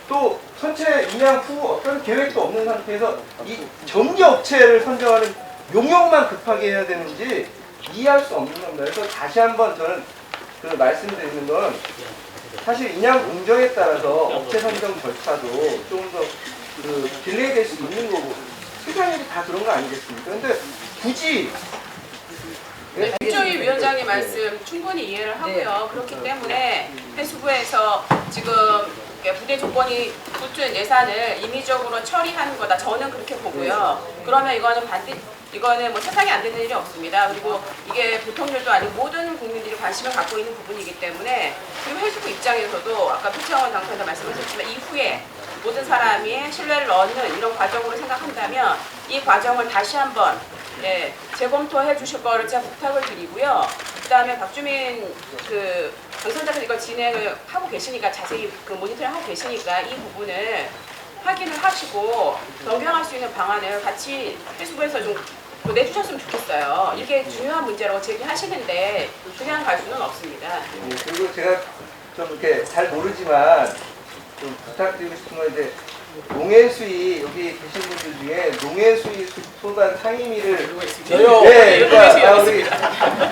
또 선체 인양 후 어떤 계획도 없는 상태에서 이 정기 업체를 선정하는 용역만 급하게 해야 되는지 이해할 수 없는 겁니다. 그래서 다시 한번 저는 그 말씀드리는 건 사실 인양 공정에 따라서 업체 선정 절차도 조금 더 그 딜레이 될 수 있는 거고 세상이 다 그런 거 아니겠습니까? 근데 굳이 김종희 위원장님 말씀 충분히 이해를 하고요. 그렇기 때문에 해수부에서 지금 부대 조건이 붙은 예산을 임의적으로 처리하는 거다. 저는 그렇게 보고요. 그러면 이거는 뭐 세상에 안 되는 일이 없습니다. 그리고 이게 보통 일도 아니고 모든 국민들이 관심을 갖고 있는 부분이기 때문에 지금 해수부 입장에서도 아까 표창원 당사자 말씀하셨지만 이후에 모든 사람이 신뢰를 얻는 이런 과정으로 생각한다면 이 과정을 다시 한번 재검토해 주실 거를 제가 부탁을 드리고요. 그 다음에 박주민 그 당선자께서 이걸 진행을 하고 계시니까 자세히 그 모니터링 하고 계시니까 이 부분을 확인을 하시고 변경할 수 있는 방안을 같이 해수부에서 좀 내주셨으면 좋겠어요. 이게 중요한 문제라고 제기하시는데 그냥 갈 수는 없습니다. 그리고 제가 좀 이렇게 잘 모르지만 좀 부탁드리고 싶은 건 이제 농해수위 여기 계신 분들 중에 농해수위 소단 상임위를 저요. 네, 그러니까 농해수위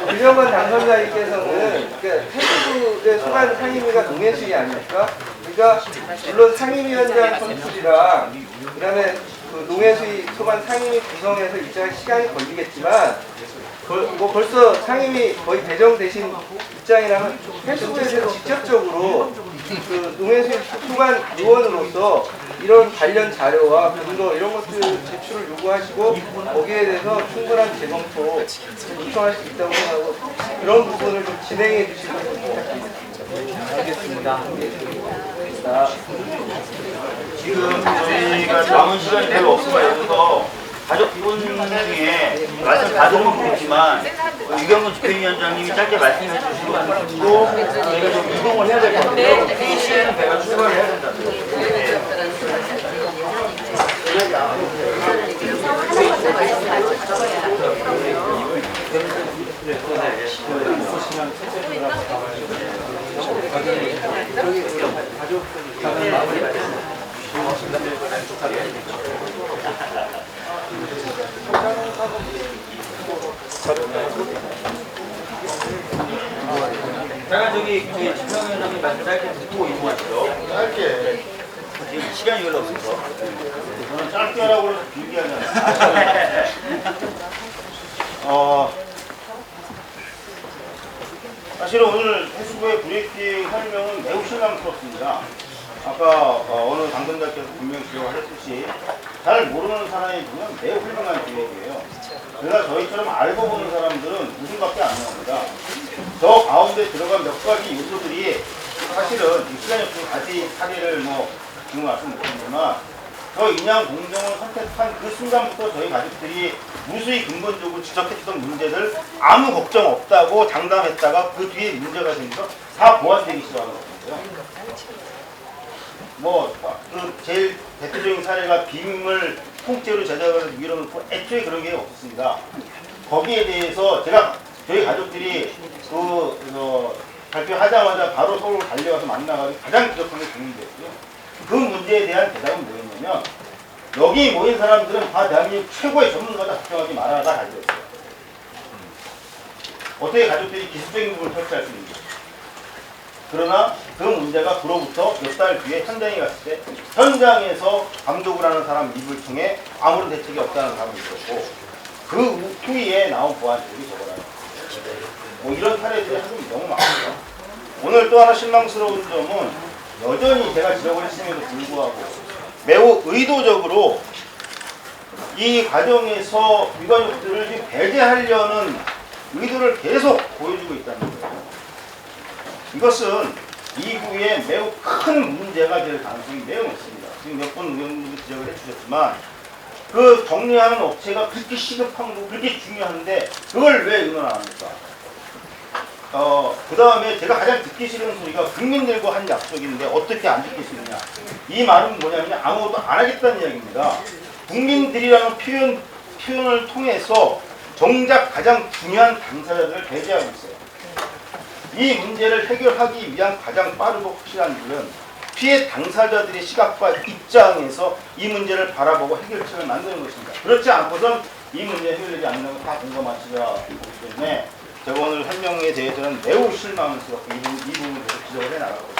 우리 김영건 당선자님께서는 그러니까 해수부의 소단 상임위가 농해수위 아닙니까? 그러니까 물론 상임위원장 선출이랑 그다음에 그 농해수위 소관 상임위 구성해서 일정한 시간이 걸리겠지만 뭐 벌써 상임위 거의 배정되신 입장이라면 해수부에서 직접적으로 그 농해수위 소관 의원으로서 이런 관련 자료와 근거 이런 것들 제출을 요구하시고 거기에 대해서 충분한 재검토 요청할 수 있다고 생각하고 그런 부분을 좀 진행해 주시면 부탁드립니다. 알겠습니다. 지금 저희가 남은 시간이 별로 없어서 가족분 중에 말씀 다 들은 건 그렇지만 유경근 집행위원장님이 짧게 말씀해 주시고 저희가 좀 이동을 해야 될 것 같아요. PC는 배가 출발을 해야 된다. 잠깐 저희 집행위원장님 말씀 짧게 듣고 이동하시죠. 짧게. 지금 시간이 별로 없어서. 저는 짧게 하라고 해서 길게 하잖아요. 사실은 오늘 해수부의 브리핑 설명은 매우 실망스럽습니다. 아까 어느 당선자께서 분명히 지적하셨듯이 잘 모르는 사람이 보면 매우 훌륭한 기획이에요. 그러나 저희처럼 알고 보는 사람들은 웃음밖에 안 나옵니다. 저 가운데 들어간 몇 가지 요소들이 사실은 시간이 없으면 다시 사례를 지금 말씀 못 드리지만 저 인양 공정을 선택한 그 순간부터 저희 가족들이 무수히 근본적으로 지적했던 문제들 아무 걱정 없다고 장담했다가 그 뒤에 문제가 생겨서 다 보완되기 시작하는 거거든요. 그 제일 대표적인 사례가 빔을 통째로 제작을 해서 밀어놓고 애초에 그런 게 없었습니다. 거기에 대해서 저희 가족들이 발표하자마자 바로 서울 달려가서 만나가지고 가장 지적한 게 그 문제였고요. 그 문제에 대한 대답은 뭐였냐면 여기 모인 사람들은 다 대한민국 최고의 전문가다 걱정하지 말아가 달렸어요. 어떻게 가족들이 기술적인 부분을 설치할 수 있는지. 그러나 그 문제가 그로부터 몇 달 뒤에 현장에 갔을 때 현장에서 감독을 하는 사람 입을 통해 아무런 대책이 없다는 사람이 있었고 그 후에 나온 보완책이 저거라요. 이런 사례들이 한국 너무 많습니다. 오늘 또 하나 실망스러운 점은 여전히 제가 지적을 했음에도 불구하고 매우 의도적으로 이 과정에서 위관육들을 배제하려는 의도를 계속 보여주고 있다는 거예요. 이것은 이후에 매우 큰 문제가 될 가능성이 매우 높습니다. 지금 몇 번 의원님도 지적을 해주셨지만 그 정리하는 업체가 그렇게 시급한 거 그렇게 중요한데 그걸 왜 의논 안 합니까? 그 다음에 제가 가장 듣기 싫은 소리가 국민들과 한 약속인데 어떻게 안 지킬 수 있느냐. 이 말은 뭐냐면 아무것도 안 하겠다는 이야기입니다. 국민들이라는 표현 표현을 통해서 정작 가장 중요한 당사자들을 배제하고 있어요. 이 문제를 해결하기 위한 가장 빠르고 확실한 길은 피해 당사자들의 시각과 입장에서 이 문제를 바라보고 해결책을 만드는 것입니다. 그렇지 않고선 이 문제 해결되지 않는 건 다 공감하시라 보기 때문에 제가 오늘 설명에 대해서는 매우 실망스럽고 이 부분을 계속 지적을 해 나갈 것입니다.